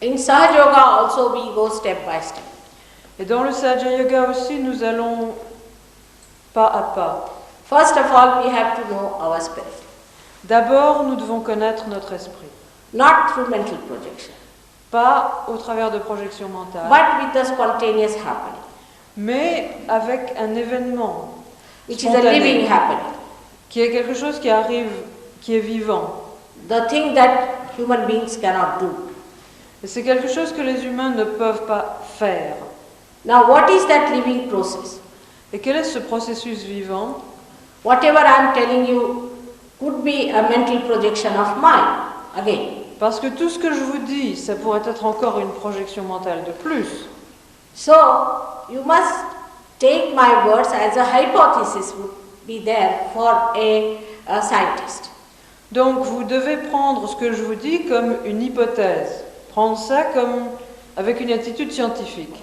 In Sahaja Yoga also we go step by step. Et dans le Sahaja Yoga aussi, nous allons pas à pas. First of all, we have to know our spirit. D'abord, nous devons connaître notre esprit. Not through mental projection. Pas au travers de projections mentales, But with the spontaneous happening. mais avec un événement Which is a living happening. qui est quelque chose qui arrive, qui est vivant. The thing that human beings cannot do. Et c'est quelque chose que les humains ne peuvent pas faire. Now what is that living process? Et quel est ce processus vivant? Whatever I am telling you could be a mental projection of mine, again. Parce que tout ce que je vous dis, ça pourrait être encore une projection mentale de plus. So, you must take my words as a hypothesis would be there for a scientist. Donc vous devez prendre ce que je vous dis comme une hypothèse. Prendre ça comme avec une attitude scientifique.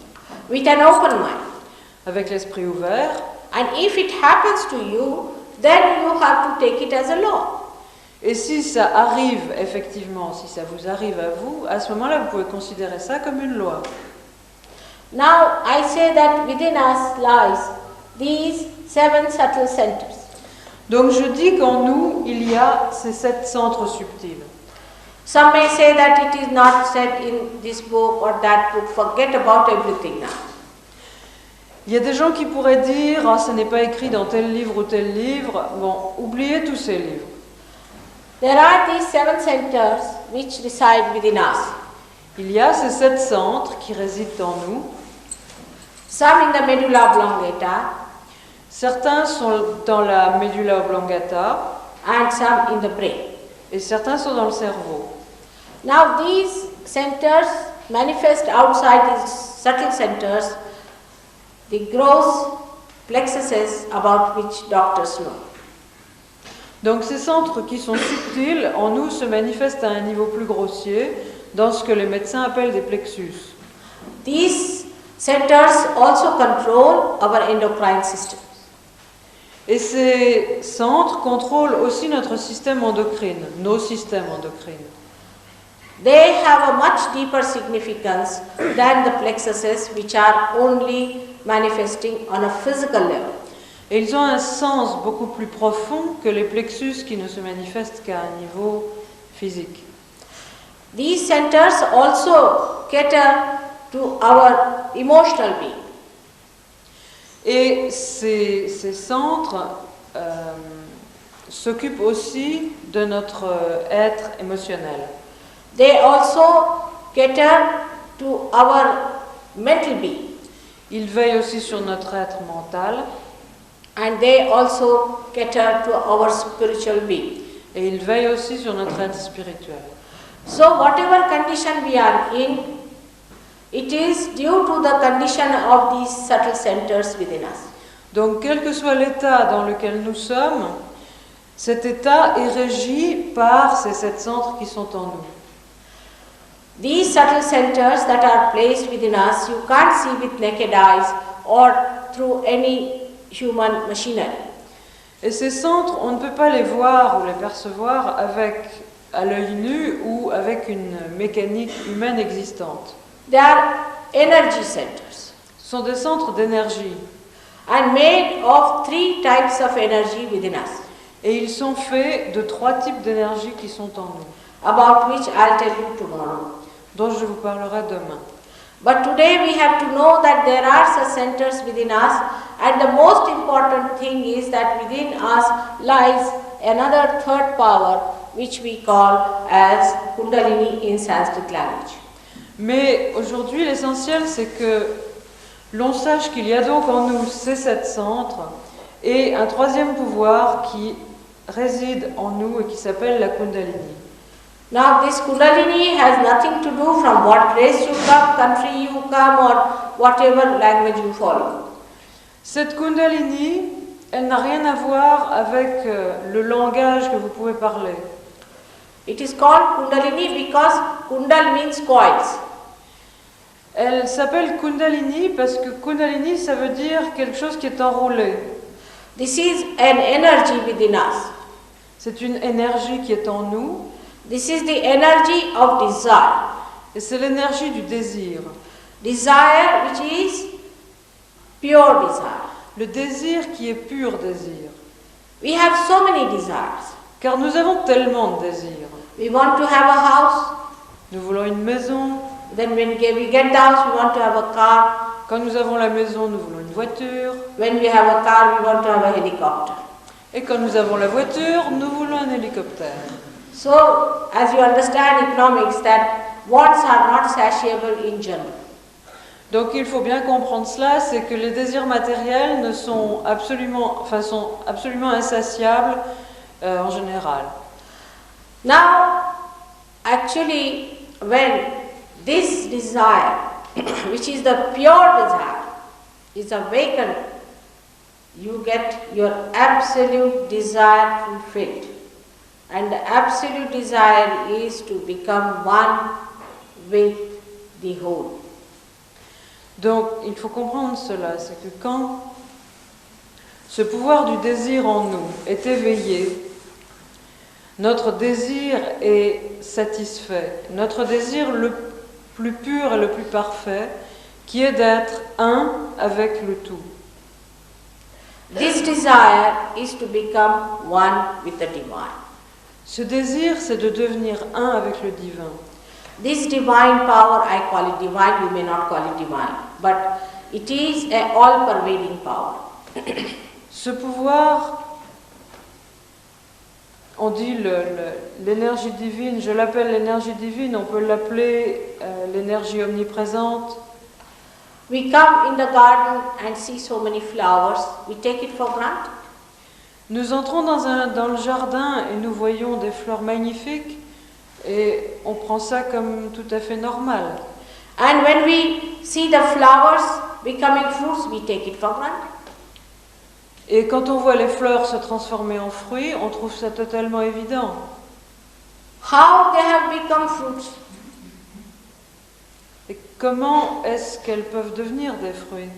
With an open mind. Avec l'esprit ouvert. And if it happens to you, then you have to take it as a law. Et si ça arrive effectivement, si ça vous arrive à vous, à ce moment-là, vous pouvez considérer ça comme une loi. Now, I say that within us lies these 7 subtle centers. Donc je dis qu'en nous, il y a ces 7 centres subtils. Some may say that it is not said in this book or that book, forget about everything now. Il y a des gens qui pourraient dire, ah, ça n'est pas écrit dans tel livre ou tel livre. Bon, oubliez tous ces livres. There are these 7 centers which reside within us. Il y a ces 7 centres qui résident en nous. Some in the medulla oblongata. Certains sont dans la médulla oblongata. And some in the brain. Et certains sont dans le cerveau. Now these centers manifest outside these subtle centers the gross plexuses about which doctors know. Donc ces centres qui sont subtils en nous se manifestent à un niveau plus grossier dans ce que les médecins appellent des plexus. These centers also control our endocrine system. Et ces centres contrôlent aussi notre système endocrine, nos systèmes endocrines. They have a much deeper significance than the plexuses which are only manifesting on a physical level. Et ils ont un sens beaucoup plus profond que les plexus qui ne se manifestent qu'à un niveau physique. These centers also cater to our emotional being. Et ces centres s'occupent aussi de notre être émotionnel. They also cater to our mental being. Ils veillent aussi sur notre être mental. And they also cater to our spiritual being. Et ils veillent aussi sur notre être spirituel. So whatever condition we are in, it is due to the condition of these subtle centers within us. Donc quel que soit l'état dans lequel nous sommes, cet état est régi par ces 7 centres qui sont en nous. These subtle centers that are placed within us, you can't see with naked eyes or through any human machinery. Et ces centres, on ne peut pas les voir ou les percevoir à l'œil nu ou avec une mécanique humaine existante. They are energy centers. Ce sont des centres d'énergie. And made of 3 types of energy within us. Et ils sont faits de 3 types d'énergie qui sont en nous. About which I'll tell you tomorrow. Dont je vous parlerai demain. But today we have to know that there are such centers within us, and the most important thing is that within us lies another third power which we call as Kundalini in Sanskrit language. Mais aujourd'hui, l'essentiel, c'est que l'on sache qu'il y a donc en nous ces 7 centres et un troisième pouvoir qui réside en nous et qui s'appelle la Kundalini. Now this Kundalini has nothing to do from what race you come, country you come, or whatever language you follow. Cette Kundalini, elle n'a rien à voir avec le langage que vous pouvez parler. It is called Kundalini because Kundal means coils. Elle s'appelle Kundalini parce que Kundalini, ça veut dire quelque chose qui est enroulé. This is an energy within us. C'est une énergie qui est en nous. This is the energy of desire. Et c'est l'énergie du désir. Desire which is pure desire. Le désir qui est pur désir. We have so many desires. Car nous avons tellement de désirs. We want to have a house. Nous voulons une maison. Then when we get the house, we want to have a car. Quand nous avons la maison, nous voulons une voiture. When we have a car, we want to have a helicopter. Et quand nous avons la voiture, nous voulons un hélicoptère. So, as you understand economics, that wants are not satiable in general. Donc il faut bien comprendre cela, c'est que les désirs matériels ne sont absolument insatiables en général. Now, actually, when this desire, which is the pure desire, is awakened, you get your absolute desire fulfilled. And the absolute desire is to become one with the whole. Donc il faut comprendre cela, c'est que quand ce pouvoir du désir en nous est éveillé, notre désir est satisfait. Notre désir le plus pur et le plus parfait, qui est d'être un avec le tout. This desire is to become one with the divine. Ce désir, c'est de devenir un avec le divin. This divine power, I call it divine, you may not call it divine, but it is an all-pervading power. Ce pouvoir, on dit l'énergie divine, je l'appelle l'énergie divine, on peut l'appeler l'énergie omniprésente. We come in the garden and see so many flowers, we take it for granted. Nous entrons dans le jardin et nous voyons des fleurs magnifiques et on prend ça comme tout à fait normal. And when we see the flowers becoming fruits, we take it for granted. Et quand on voit les fleurs se transformer en fruits, on trouve ça totalement évident. How they have become fruits? Et comment est-ce qu'elles peuvent devenir des fruits?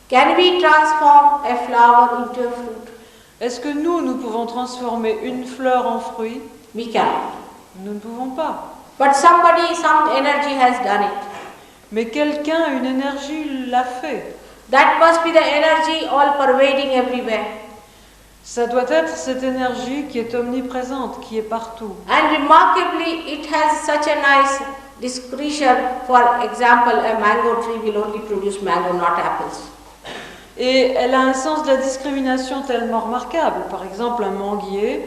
Can we transform a flower into a fruit? Est-ce que nous pouvons transformer une fleur en fruit? We cannot. Nous ne pouvons pas. But somebody, some energy has done it. Mais quelqu'un, une énergie l'a fait. That must be the energy all pervading everywhere. Ça doit être cette énergie qui est omniprésente, qui est partout. And remarkably, it has such a nice discretion. For example, a mango tree will only produce mango, not apples. Et elle a un sens de la discrimination tellement remarquable. Par exemple, un manguier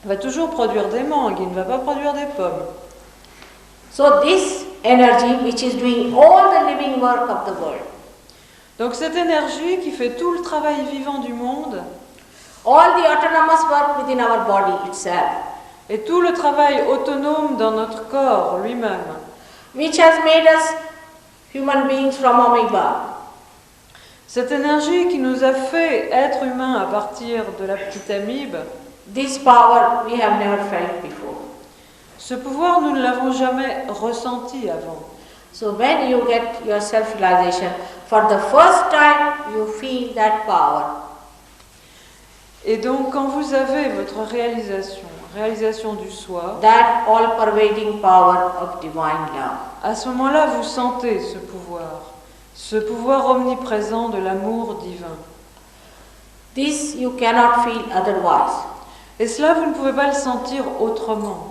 va toujours produire des mangues, il ne va pas produire des pommes. So this energy, which is doing all the living work of the world, donc cette énergie qui fait tout le travail vivant du monde, all the autonomous work within our body itself, et tout le travail autonome dans notre corps lui-même, which has made us human beings from amoeba, cette énergie qui nous a fait être humains à partir de la petite amibe, this power we have never felt before. ce pouvoir nous ne l'avons jamais ressenti avant. So when you get your self-realization, for the first time you feel that power. Et donc quand vous avez votre réalisation du soi, That all-pervading power of divine love. à ce moment-là vous sentez ce pouvoir omniprésent de l'amour divin. This you cannot feel otherwise. Et cela, vous ne pouvez pas le sentir autrement.